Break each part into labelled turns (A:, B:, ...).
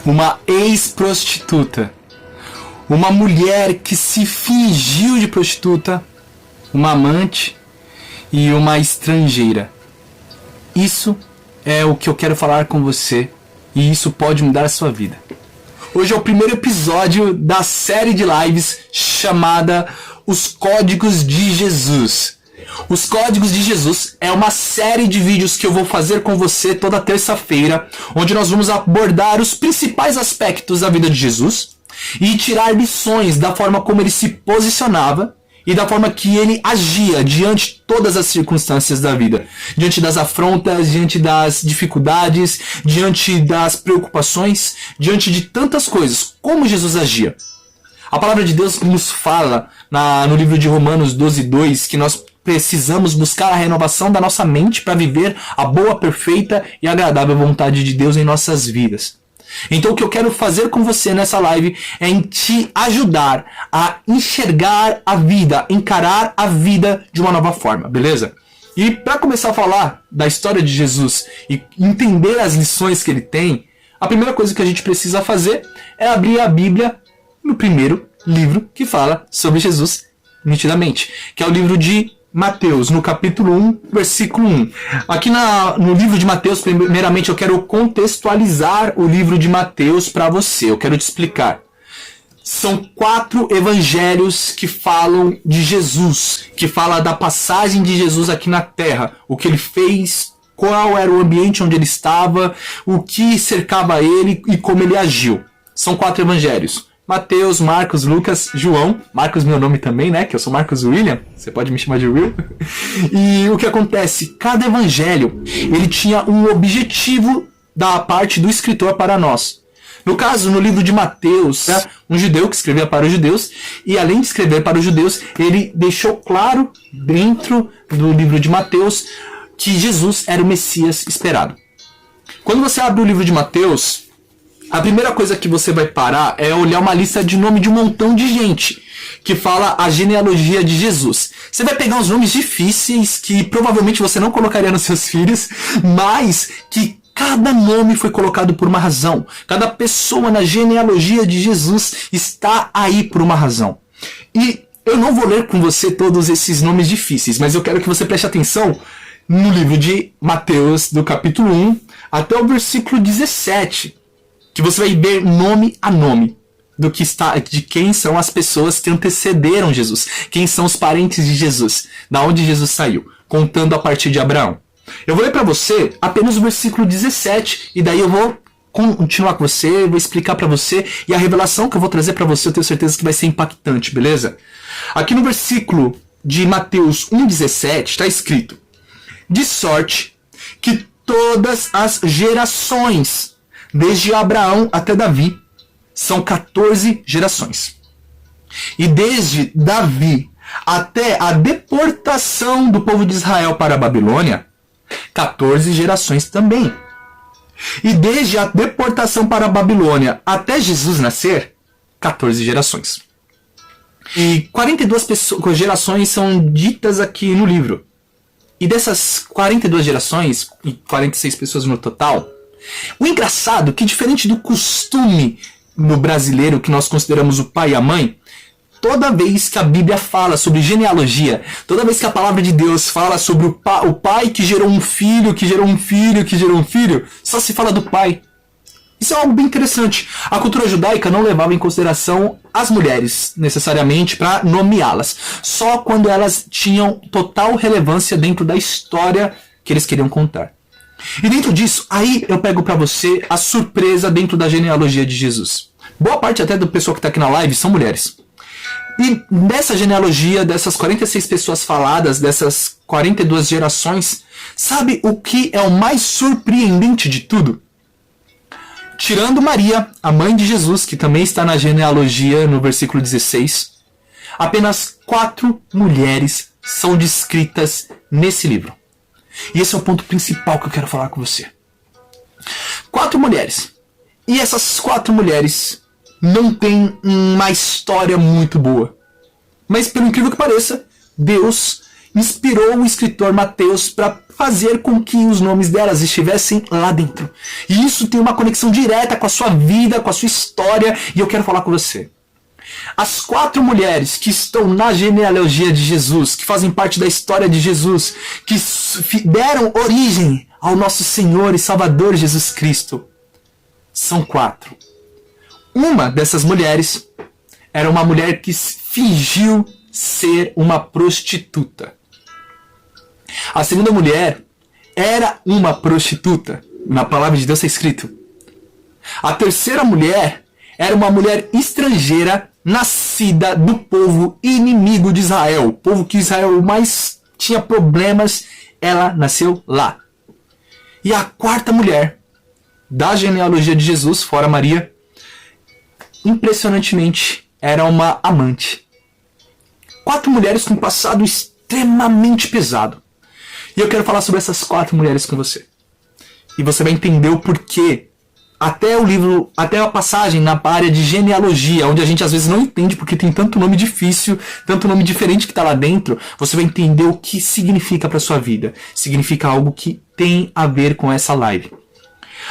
A: uma ex-prostituta, uma mulher que se fingiu de prostituta, uma amante e uma estrangeira. Isso é o que eu quero falar com você e isso pode mudar a sua vida. Hoje é o primeiro episódio da série de lives chamada Os Códigos de Jesus. Os Códigos de Jesus é uma série de vídeos que eu vou fazer com você toda terça-feira, onde nós vamos abordar os principais aspectos da vida de Jesus e tirar lições da forma como ele se posicionava e da forma que ele agia diante de todas as circunstâncias da vida, diante das afrontas, diante das dificuldades, diante das preocupações, diante de tantas coisas, como Jesus agia. A palavra de Deus nos fala no livro de Romanos 12:2 que nós precisamos buscar a renovação da nossa mente para viver a boa, perfeita e agradável vontade de Deus em nossas vidas. Então o que eu quero fazer com você nessa live é em te ajudar a enxergar a vida, encarar a vida de uma nova forma, beleza? E para começar a falar da história de Jesus e entender as lições que ele tem, a primeira coisa que a gente precisa fazer é abrir a Bíblia no primeiro livro que fala sobre Jesus nitidamente, que é o livro de Mateus, no capítulo 1, versículo 1. Aqui no livro de Mateus, primeiramente eu quero contextualizar o livro de Mateus para você, eu quero te explicar. São 4 evangelhos que falam de Jesus, que fala da passagem de Jesus aqui na terra, o que ele fez, qual era o ambiente onde ele estava, o que cercava ele e como ele agiu. São 4 evangelhos. Mateus, Marcos, Lucas, João. Marcos meu nome também, né? Que eu sou Marcos William. Você pode me chamar de Will. E o que acontece? Cada evangelho, ele tinha um objetivo da parte do escritor para nós. No caso, no livro de Mateus, um judeu que escrevia para os judeus. E além de escrever para os judeus, ele deixou claro dentro do livro de Mateus que Jesus era o Messias esperado. Quando você abre o livro de Mateus, a primeira coisa que você vai parar é olhar uma lista de nome de um montão de gente que fala a genealogia de Jesus. Você vai pegar uns nomes difíceis que provavelmente você não colocaria nos seus filhos, mas que cada nome foi colocado por uma razão. Cada pessoa na genealogia de Jesus está aí por uma razão. E eu não vou ler com você todos esses nomes difíceis, mas eu quero que você preste atenção no livro de Mateus, do capítulo 1 até o versículo 17. Que você vai ver nome a nome de quem são as pessoas que antecederam Jesus, quem são os parentes de Jesus, da onde Jesus saiu, contando a partir de Abraão. Eu vou ler para você apenas o versículo 17 e daí eu vou continuar com você, vou explicar para você e a revelação que eu vou trazer para você eu tenho certeza que vai ser impactante, beleza? Aqui no versículo de Mateus 1,17 está escrito: de sorte que todas as gerações desde Abraão até Davi, são 14 gerações. E desde Davi até a deportação do povo de Israel para a Babilônia, 14 gerações também. E desde a deportação para a Babilônia até Jesus nascer, 14 gerações. E 42 gerações são ditas aqui no livro. E dessas 42 gerações, e 46 pessoas no total, o engraçado é que, diferente do costume no brasileiro que nós consideramos o pai e a mãe, toda vez que a Bíblia fala sobre genealogia, toda vez que a palavra de Deus fala sobre o pai que gerou um filho, que gerou um filho, que gerou um filho, só se fala do pai. Isso é algo bem interessante. A cultura judaica não levava em consideração as mulheres, necessariamente, para nomeá-las. Só quando elas tinham total relevância dentro da história que eles queriam contar. E dentro disso, aí eu pego pra você a surpresa dentro da genealogia de Jesus. Boa parte até do pessoal que tá aqui na live são mulheres. E nessa genealogia, dessas 46 pessoas faladas, dessas 42 gerações, sabe o que é o mais surpreendente de tudo? Tirando Maria, a mãe de Jesus, que também está na genealogia no versículo 16, apenas 4 mulheres são descritas nesse livro. E esse é o ponto principal que eu quero falar com você. 4 mulheres. E essas 4 mulheres não têm uma história muito boa. Mas, pelo incrível que pareça, Deus inspirou o escritor Mateus para fazer com que os nomes delas estivessem lá dentro. E isso tem uma conexão direta com a sua vida, com a sua história, e eu quero falar com você. As 4 mulheres que estão na genealogia de Jesus, que fazem parte da história de Jesus, que deram origem ao nosso Senhor e Salvador Jesus Cristo, são 4. Uma dessas mulheres era uma mulher que fingiu ser uma prostituta. A segunda mulher era uma prostituta. Na palavra de Deus está escrito. A terceira mulher era uma mulher estrangeira nascida do povo inimigo de Israel. O povo que Israel mais tinha problemas, ela nasceu lá. E a quarta mulher da genealogia de Jesus, fora Maria, impressionantemente, era uma amante. 4 mulheres com um passado extremamente pesado. E eu quero falar sobre essas 4 mulheres com você. E você vai entender o porquê. Até o livro, até a passagem na área de genealogia, onde a gente às vezes não entende porque tem tanto nome difícil, tanto nome diferente que está lá dentro, você vai entender o que significa para sua vida. Significa algo que tem a ver com essa live.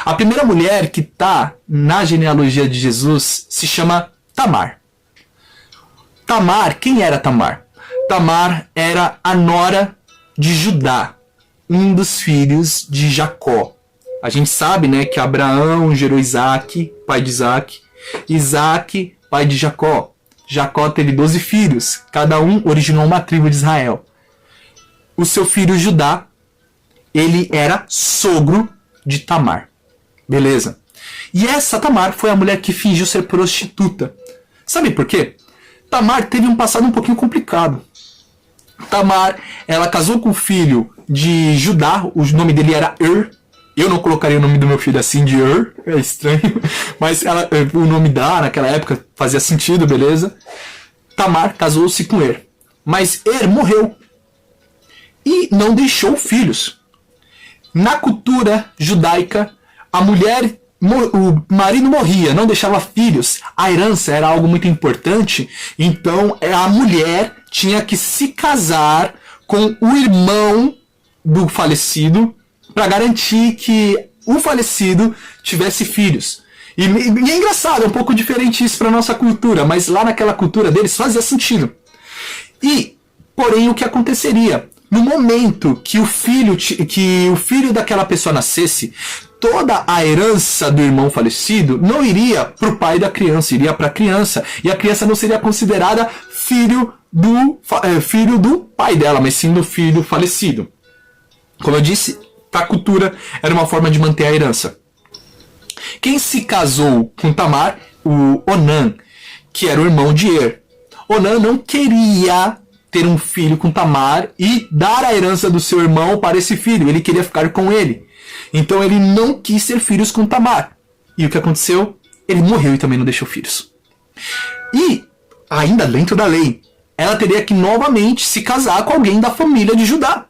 A: A primeira mulher que está na genealogia de Jesus se chama Tamar. Tamar, quem era Tamar? Tamar era a nora de Judá, um dos filhos de Jacó. A gente sabe, né, que Abraão gerou Isaac, pai de Isaac. Isaac, pai de Jacó. Jacó teve 12 filhos, cada um originou uma tribo de Israel. O seu filho Judá, ele era sogro de Tamar. Beleza? E essa Tamar foi a mulher que fingiu ser prostituta. Sabe por quê? Tamar teve um passado um pouquinho complicado. Tamar, ela casou com o filho de Judá, o nome dele era Eu não colocaria o nome do meu filho assim de é estranho, mas o nome dela naquela época fazia sentido, beleza? Tamar casou-se com mas morreu e não deixou filhos. Na cultura judaica, a mulher, o marido morria, não deixava filhos, a herança era algo muito importante, então a mulher tinha que se casar com o irmão do falecido para garantir que o falecido tivesse filhos. E é engraçado, é um pouco diferente isso para nossa cultura, mas lá naquela cultura deles fazia sentido. Porém, o que aconteceria? No momento que o filho daquela pessoa nascesse, toda a herança do irmão falecido não iria para o pai da criança, iria para a criança. E a criança não seria considerada filho do pai dela, mas sim do filho falecido. Como eu disse, para a cultura era uma forma de manter a herança. Quem se casou com Tamar? O Onã, que era o irmão de Onã não queria ter um filho com Tamar e dar a herança do seu irmão para esse filho. Ele queria ficar com ele. Então ele não quis ter filhos com Tamar. E o que aconteceu? Ele morreu e também não deixou filhos. E, ainda dentro da lei, ela teria que novamente se casar com alguém da família de Judá.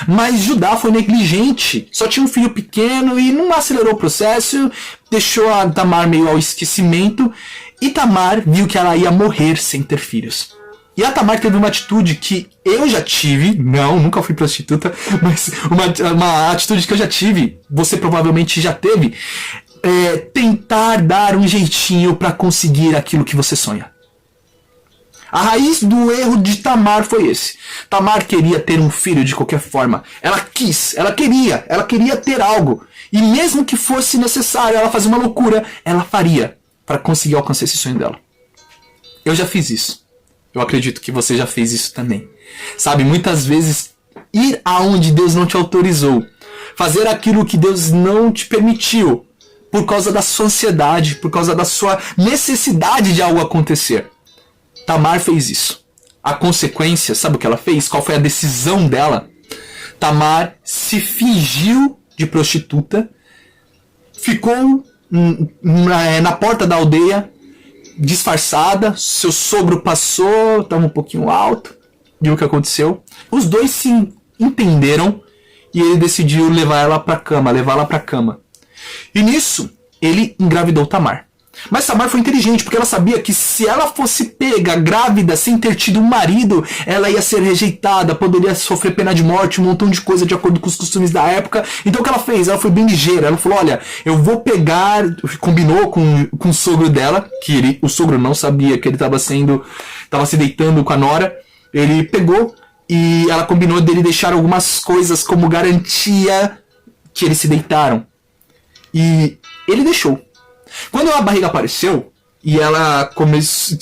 A: Mas Judá foi negligente, só tinha um filho pequeno e não acelerou o processo, deixou a Tamar meio ao esquecimento, e Tamar viu que ela ia morrer sem ter filhos. E a Tamar teve uma atitude que eu já tive, nunca fui prostituta, mas uma atitude que eu já tive, você provavelmente já teve, tentar dar um jeitinho para conseguir aquilo que você sonha. A raiz do erro de Tamar foi esse. Tamar queria ter um filho de qualquer forma. Ela queria ter algo. E mesmo que fosse necessário ela fazer uma loucura, ela faria para conseguir alcançar esse sonho dela. Eu já fiz isso. Eu acredito que você já fez isso também. Sabe, muitas vezes ir aonde Deus não te autorizou, fazer aquilo que Deus não te permitiu, por causa da sua ansiedade, por causa da sua necessidade de algo acontecer. Tamar fez isso. A consequência, sabe o que ela fez? Qual foi a decisão dela? Tamar se fingiu de prostituta, ficou na porta da aldeia, disfarçada, seu sogro passou, estava um pouquinho alto, viu o que aconteceu. Os dois se entenderam e ele decidiu levá-la para cama. E nisso, ele engravidou Tamar. Mas Tamar foi inteligente, porque ela sabia que se ela fosse pega grávida sem ter tido um marido, ela ia ser rejeitada, poderia sofrer pena de morte, um montão de coisa de acordo com os costumes da época. Então o que ela fez? Ela foi bem ligeira. Ela falou, olha, eu vou pegar... Combinou com o sogro dela, que o sogro não sabia que ele estava se deitando com a nora. Ele pegou e ela combinou dele deixar algumas coisas como garantia que eles se deitaram. E ele deixou. Quando a barriga apareceu e ela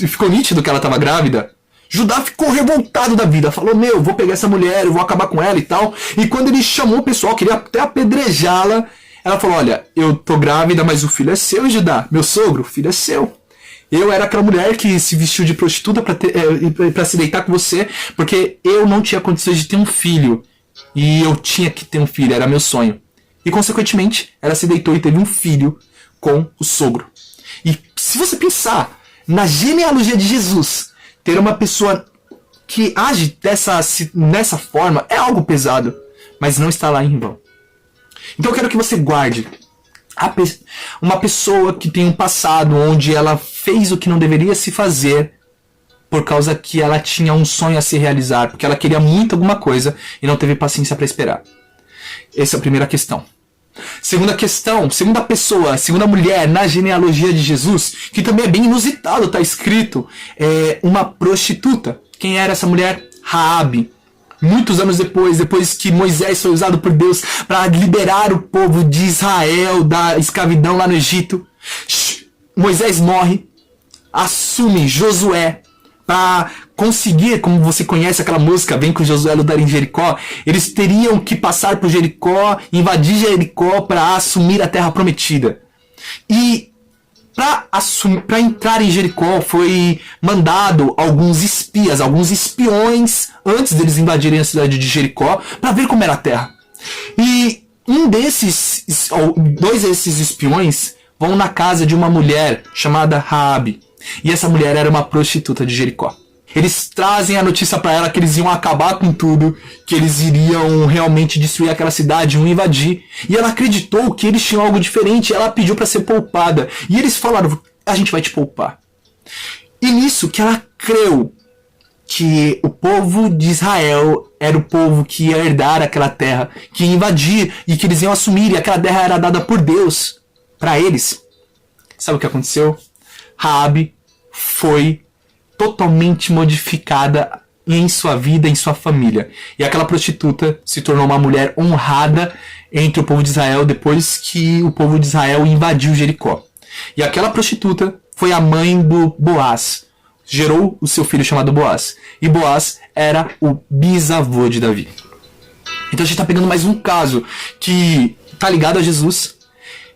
A: ficou nítido que ela estava grávida, Judá ficou revoltado da vida. Falou, vou pegar essa mulher, eu vou acabar com ela e tal. E quando ele chamou o pessoal, queria até apedrejá-la, ela falou, olha, eu tô grávida, mas o filho é seu, Judá. Meu sogro, o filho é seu. Eu era aquela mulher que se vestiu de prostituta pra se deitar com você, porque eu não tinha condições de ter um filho. E eu tinha que ter um filho, era meu sonho. E consequentemente, ela se deitou e teve um filho com o sogro. E se você pensar na genealogia de Jesus, ter uma pessoa que age nessa forma é algo pesado, mas não está lá em vão. Então eu quero que você guarde uma pessoa que tem um passado onde ela fez o que não deveria se fazer por causa que ela tinha um sonho a se realizar, porque ela queria muito alguma coisa e não teve paciência para esperar. Essa é a primeira questão. Segunda questão, segunda mulher na genealogia de Jesus, que também é bem inusitado, está escrito, é uma prostituta. Quem era essa mulher? Raabe. Muitos anos depois que Moisés foi usado por Deus para liberar o povo de Israel da escravidão lá no Egito, Moisés morre, assume Josué para conseguir, como você conhece aquela música, vem com Josué lutar em Jericó, eles teriam que passar por Jericó, invadir Jericó para assumir a terra prometida. E para entrar em Jericó foi mandado alguns espias, alguns espiões, antes deles invadirem a cidade de Jericó, para ver como era a terra. E dois desses espiões vão na casa de uma mulher chamada Raabe. E essa mulher era uma prostituta de Jericó. Eles trazem a notícia para ela que eles iam acabar com tudo, que eles iriam realmente destruir aquela cidade, iam invadir. E ela acreditou que eles tinham algo diferente, ela pediu para ser poupada. E eles falaram, a gente vai te poupar. E nisso que ela creu que o povo de Israel era o povo que ia herdar aquela terra, que ia invadir e que eles iam assumir, e aquela terra era dada por Deus para eles. Sabe o que aconteceu? Raabe foi totalmente modificada em sua vida, em sua família. E aquela prostituta se tornou uma mulher honrada entre o povo de Israel depois que o povo de Israel invadiu Jericó. E aquela prostituta foi a mãe do Boaz. Gerou o seu filho chamado Boaz. E Boaz era o bisavô de Davi. Então a gente está pegando mais um caso que está ligado a Jesus.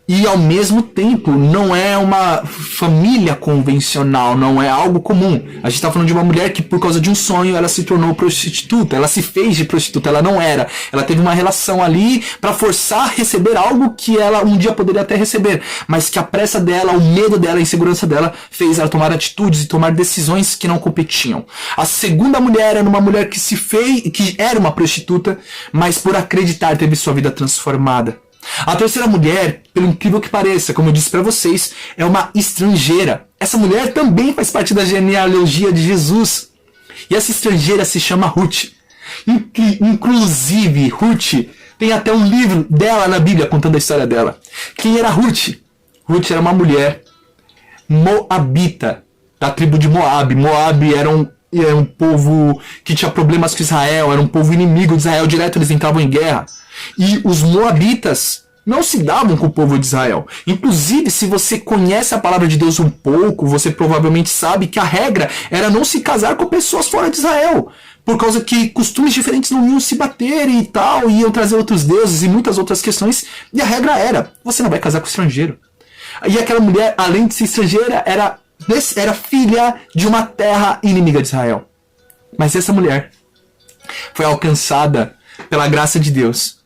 A: E ao mesmo tempo não é uma família convencional, não é algo comum. A gente está falando de uma mulher que por causa de um sonho ela se tornou prostituta, ela se fez de prostituta, ela não era. Ela teve uma relação ali para forçar a receber algo que ela um dia poderia até receber, mas que a pressa dela, o medo dela, a insegurança dela fez ela tomar atitudes e tomar decisões que não competiam. A segunda mulher era uma mulher que era uma prostituta, mas por acreditar teve sua vida transformada. A terceira mulher, pelo incrível que pareça, como eu disse para vocês, é uma estrangeira. Essa mulher também faz parte da genealogia de Jesus. E essa estrangeira se chama Ruth. Inclusive, Ruth tem até um livro dela na Bíblia contando a história dela. Quem era Ruth? Ruth era uma mulher moabita, da tribo de Moab. Moab era um povo que tinha problemas com Israel, era um povo inimigo de Israel, direto eles entravam em guerra. E os moabitas não se davam com o povo de Israel. Inclusive, se você conhece a palavra de Deus um pouco, você provavelmente sabe que a regra era não se casar com pessoas fora de Israel. Por causa que costumes diferentes não iam se bater e tal, iam trazer outros deuses e muitas outras questões. E a regra era, você não vai casar com estrangeiro. E aquela mulher, além de ser estrangeira, era filha de uma terra inimiga de Israel. Mas essa mulher foi alcançada pela graça de Deus,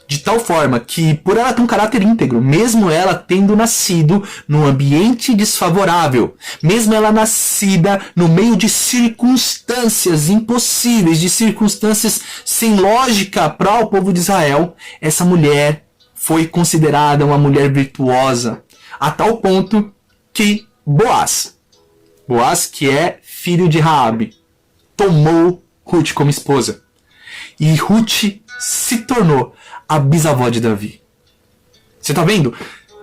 A: de tal forma que, por ela ter um caráter íntegro, mesmo ela tendo nascido num ambiente desfavorável, mesmo ela nascida no meio de circunstâncias impossíveis, de circunstâncias sem lógica para o povo de Israel, essa mulher foi considerada uma mulher virtuosa, a tal ponto que Boaz, que é filho de Raabe, tomou Ruth como esposa. E Ruth se tornou a bisavó de Davi. Você tá vendo?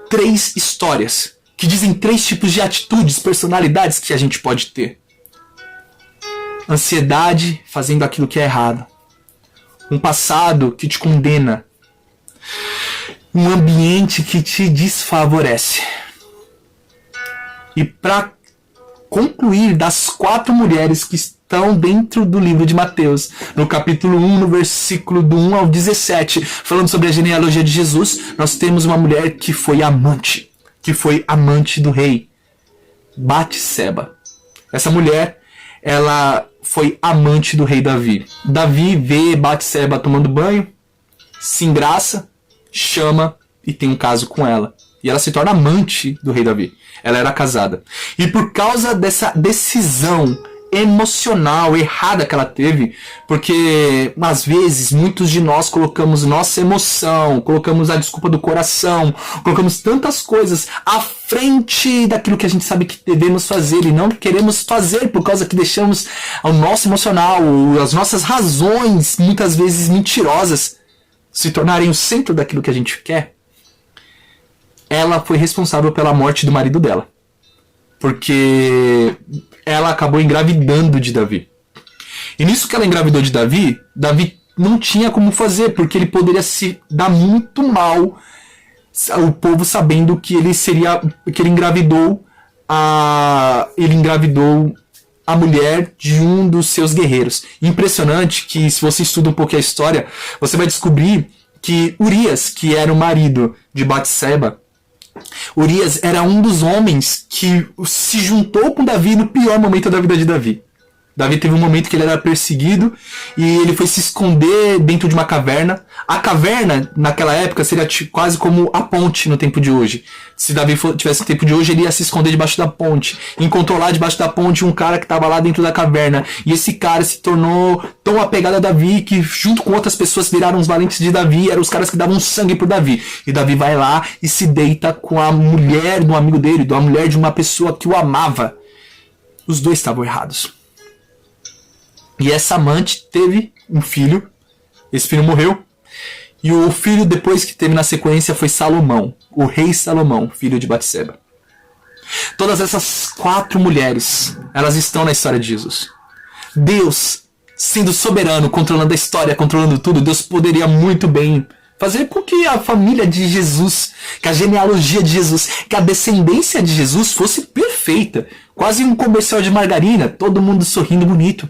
A: 3 histórias que dizem 3 tipos de atitudes, personalidades que a gente pode ter. Ansiedade fazendo aquilo que é errado. Um passado que te condena. Um ambiente que te desfavorece. E para concluir, das 4 mulheres que estão dentro do livro de Mateus, no capítulo 1, no versículo do 1 ao 17, falando sobre a genealogia de Jesus, nós temos uma mulher que foi amante do rei, Batseba. Essa mulher, ela foi amante do rei Davi. Davi vê Batseba tomando banho, se engraça, chama e tem um caso com ela. E ela se torna amante do rei Davi. Ela era casada. E por causa dessa decisão emocional errada que ela teve, porque às vezes muitos de nós colocamos nossa emoção, colocamos a desculpa do coração, colocamos tantas coisas à frente daquilo que a gente sabe que devemos fazer e não queremos fazer por causa que deixamos o nosso emocional, as nossas razões, muitas vezes mentirosas, se tornarem o centro daquilo que a gente quer. Ela foi responsável pela morte do marido dela, porque ela acabou engravidando de Davi. E nisso que ela engravidou de Davi, Davi não tinha como fazer, porque ele poderia se dar muito mal, o povo sabendo que ele engravidou a mulher de um dos seus guerreiros. Impressionante que, se você estuda um pouco a história, você vai descobrir que Urias, que era o marido de Batseba, Urias era um dos homens que se juntou com Davi no pior momento da vida de Davi. Davi teve um momento que ele era perseguido e ele foi se esconder dentro de uma caverna. A caverna, naquela época, seria quase como a ponte no tempo de hoje. Se Davi tivesse no tempo de hoje, ele ia se esconder debaixo da ponte. Encontrou lá debaixo da ponte um cara que estava lá dentro da caverna. E esse cara se tornou tão apegado a Davi que, junto com outras pessoas, viraram os valentes de Davi. Eram os caras que davam sangue por Davi. E Davi vai lá e se deita com a mulher do amigo dele, da mulher de uma pessoa que o amava. Os dois estavam errados. E essa amante teve um filho. Esse filho morreu. E o filho depois que teve na sequência foi Salomão. O rei Salomão, filho de Batseba. Todas essas 4 mulheres, elas estão na história de Jesus. Deus, sendo soberano, controlando a história, controlando tudo, Deus poderia muito bem fazer com que a família de Jesus, que a genealogia de Jesus, que a descendência de Jesus fosse perfeita. Quase um comercial de margarina, todo mundo sorrindo bonito.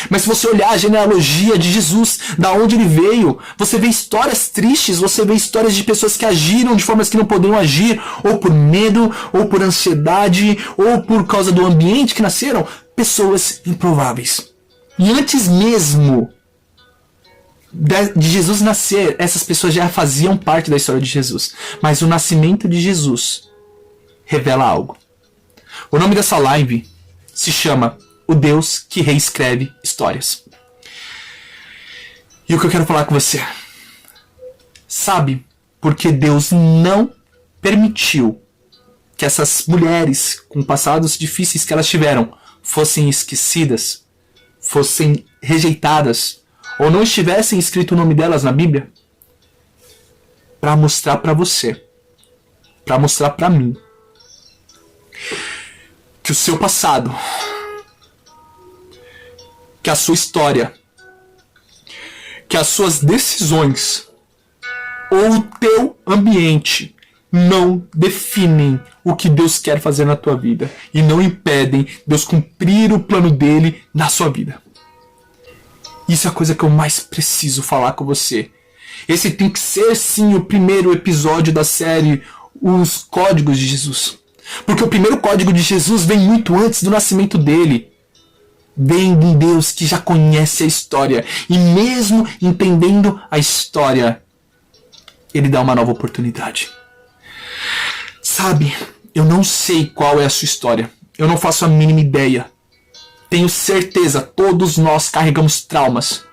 A: Mas se você olhar a genealogia de Jesus, da onde ele veio, você vê histórias tristes, você vê histórias de pessoas que agiram de formas que não poderiam agir, ou por medo, ou por ansiedade, ou por causa do ambiente que nasceram, pessoas improváveis. E antes mesmo de Jesus nascer, essas pessoas já faziam parte da história de Jesus. Mas o nascimento de Jesus revela algo. O nome dessa live se chama O Deus que Reescreve Histórias. E o que eu quero falar com você? Sabe por que Deus não permitiu que essas mulheres com passados difíceis que elas tiveram fossem esquecidas, fossem rejeitadas, ou não estivessem escrito o nome delas na Bíblia? Para mostrar para você, para mostrar para mim, que o seu passado, que a sua história, que as suas decisões ou o teu ambiente não definem o que Deus quer fazer na tua vida e não impedem Deus cumprir o plano dele na sua vida. Isso é a coisa que eu mais preciso falar com você. Esse tem que ser sim o primeiro episódio da série Os Códigos de Jesus. Porque o primeiro código de Jesus vem muito antes do nascimento dele. Vem de um Deus que já conhece a história. E mesmo entendendo a história, ele dá uma nova oportunidade. Sabe, eu não sei qual é a sua história. Eu não faço a mínima ideia. Tenho certeza, todos nós carregamos traumas.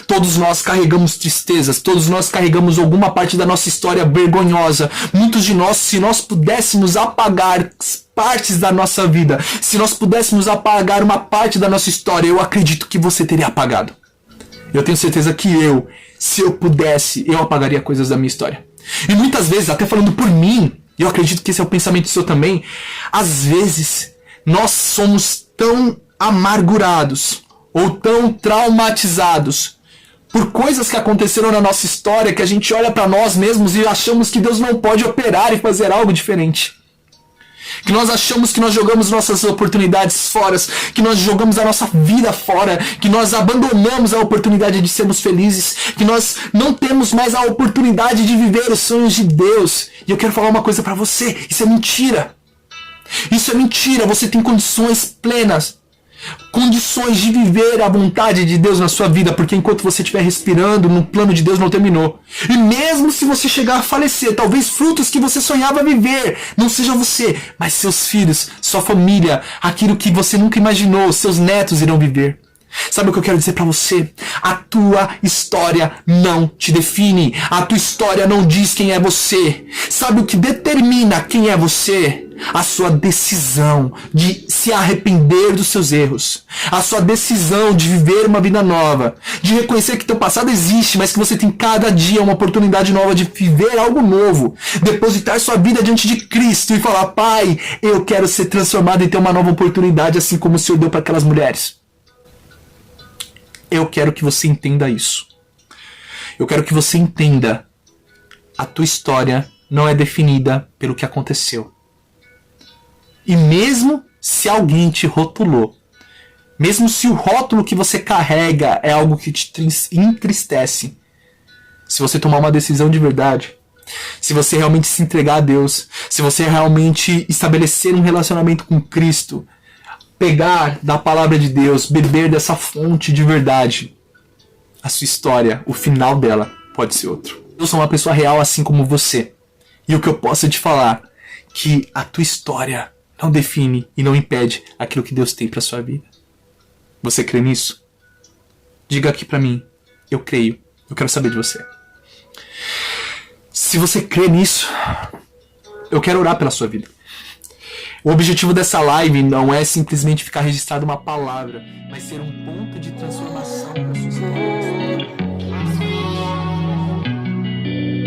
A: Todos nós carregamos tristezas, todos nós carregamos alguma parte da nossa história vergonhosa. Muitos de nós, se nós pudéssemos apagar partes da nossa vida, se nós pudéssemos apagar uma parte da nossa história, eu acredito que você teria apagado. Eu tenho certeza que se eu pudesse, eu apagaria coisas da minha história. E muitas vezes, até falando por mim, e eu acredito que esse é o pensamento seu também, às vezes nós somos tão amargurados ou tão traumatizados por coisas que aconteceram na nossa história que a gente olha para nós mesmos e achamos que Deus não pode operar e fazer algo diferente. Que nós achamos que nós jogamos nossas oportunidades fora, que nós jogamos a nossa vida fora, que nós abandonamos a oportunidade de sermos felizes, que nós não temos mais a oportunidade de viver os sonhos de Deus. E eu quero falar uma coisa para você, isso é mentira. Isso é mentira, você tem condições plenas, condições de viver a vontade de Deus na sua vida, porque enquanto você estiver respirando, no plano de Deus não terminou. E mesmo se você chegar a falecer, talvez frutos que você sonhava viver, não seja você, mas seus filhos, sua família, aquilo que você nunca imaginou, seus netos irão viver. Sabe o que eu quero dizer pra você? A tua história não te define. A tua história não diz quem é você. Sabe o que determina quem é você? A sua decisão de se arrepender dos seus erros. A sua decisão de viver uma vida nova. De reconhecer que teu passado existe, mas que você tem cada dia uma oportunidade nova de viver algo novo. Depositar sua vida diante de Cristo e falar: Pai, eu quero ser transformado e ter uma nova oportunidade, assim como o Senhor deu para aquelas mulheres. Eu quero que você entenda isso. Eu quero que você entenda. A tua história não é definida pelo que aconteceu. E mesmo se alguém te rotulou, mesmo se o rótulo que você carrega é algo que te entristece, se você tomar uma decisão de verdade, se você realmente se entregar a Deus, se você realmente estabelecer um relacionamento com Cristo, pegar da palavra de Deus, beber dessa fonte de verdade, a sua história, o final dela pode ser outro. Eu sou uma pessoa real assim como você. E o que eu posso te falar, que a tua história não define e não impede aquilo que Deus tem para sua vida. Você crê nisso? Diga aqui para mim. Eu creio. Eu quero saber de você. Se você crê nisso, eu quero orar pela sua vida. O objetivo dessa live não é simplesmente ficar registrado uma palavra, mas ser um ponto de transformação para a sociedade.